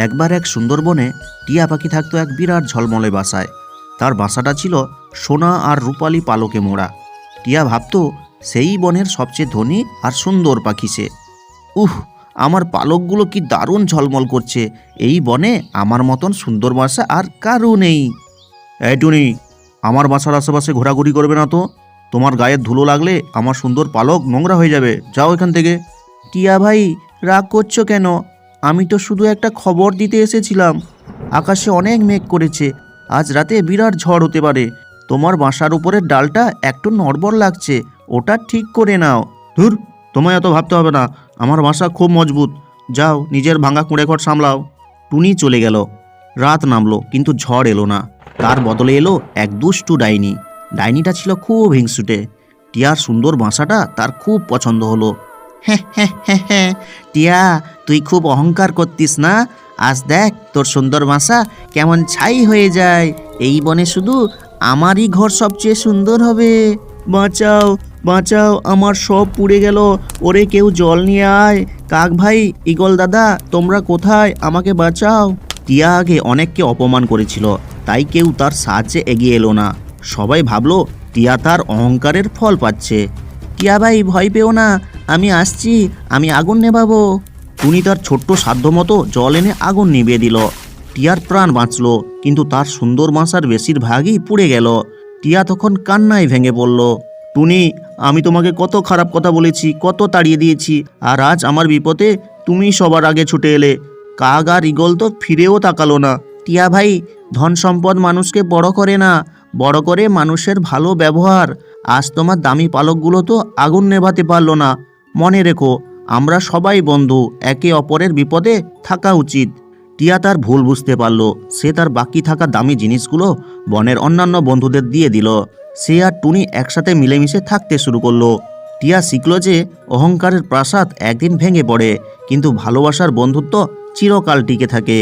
একবার এক সুন্দরবনে টিয়া পাখি থাকতো এক বিরাট ঝলমলে বাসায়। তার বাসাটা ছিল সোনা আর রূপালী পালকে মোড়া। টিয়া ভাবতো সেই বনের সবচেয়ে ধনী আর সুন্দর পাখি সে। আমার পালকগুলো কি দারুণ ঝলমল করছে, এই বনে আমার মতন সুন্দর বাসা আর কারও নেই। এই টুনি, আমার বাসার আশেপাশে ঘোরাঘুরি করবে না তো, তোমার গায়ের ধুলো লাগলে আমার সুন্দর পালক নোংরা হয়ে যাবে, যাও এখান থেকে। টিয়া ভাই, রাগ করছো কেন? আমি তো শুধু একটা খবর দিতে এসেছিলাম। আকাশে অনেক মেঘ করেছে, আজ রাতে বিরাট ঝড় হতে পারে। তোমার বাসার উপরের ডালটা একটু নড়বড় লাগছে, ওটা ঠিক করে নাও। ধুর, তোমায় এত ভাবতে হবে না, আমার বাসা খুব মজবুত। যাও নিজের ভাঙা কুঁড়েঘর সামলাও। টুনি চলে গেল। রাত নামলো কিন্তু ঝড় এলো না। তার বদলে এলো এক দুষ্টু ডাইনি। ডাইনিটা ছিল খুব হিংসুটে। টিয়ার সুন্দর বাসাটা তার খুব পছন্দ হলো। হ্যাঁ হ্যাঁ হ্যাঁ হ্যাঁ, টিয়া, তুই খুব অহংকার করতিস না? আজ দেখ তোর সুন্দর বাসা কেমন ছাই হয়ে যায়। এই বনে শুধু আমারই ঘর সবচেয়ে সুন্দর হবে। বাঁচাও বাঁচাও, আমার সব পুড়ে গেল। ওরে কেউ জল নিয়ে আয়। কাক ভাই, ঈগল দাদা, তোমরা কোথায়? আমাকে বাঁচাও। টিয়া আগে অনেককে অপমান করেছিল, তাই কেউ তার সাহায্যে এগিয়ে এলো না। সবাই ভাবলো টিয়া তার অহংকারের ফল পাচ্ছে। টিয়া ভাই, ভয় পেও না, আমি আসছি, আমি আগুন নেভাবো। টুনি তার ছোট্ট সাধ্যমতো জল এনে আগুন নিভিয়ে দিল। টিয়ার প্রাণ বাঁচল, কিন্তু তার সুন্দর বাসার বেশিরভাগই পুড়ে গেল। টিয়া তখন কান্নায় ভেঙে পড়ল। টুনি, আমি তোমাকে কত খারাপ কথা বলেছি, কত তাড়িয়ে দিয়েছি, আর আজ আমার বিপদে তুমি সবার আগে ছুটে এলে। কাক আর ঈগল তো ফিরেও তাকালো না। টিয়া ভাই, ধন সম্পদ মানুষকে বড় করে না, বড় করে মানুষের ভালো ব্যবহার। আজ তোমার দামি পালকগুলো তো আগুন নেভাতে পারলো না। মনে রেখো, আমরা সবাই বন্ধু, একে অপরের বিপদে থাকা উচিত। টিয়া তার ভুল বুঝতে পারল। সে তার বাকি থাকা দামি জিনিসগুলো বনের অন্যান্য বন্ধুদের দিয়ে দিল। সে আর টুনি একসাথে মিলেমিশে থাকতে শুরু করলো। টিয়া শিখল যে অহংকারের প্রাসাদ একদিন ভেঙে পড়ে, কিন্তু ভালোবাসার বন্ধুত্ব চিরকাল টিকে থাকে।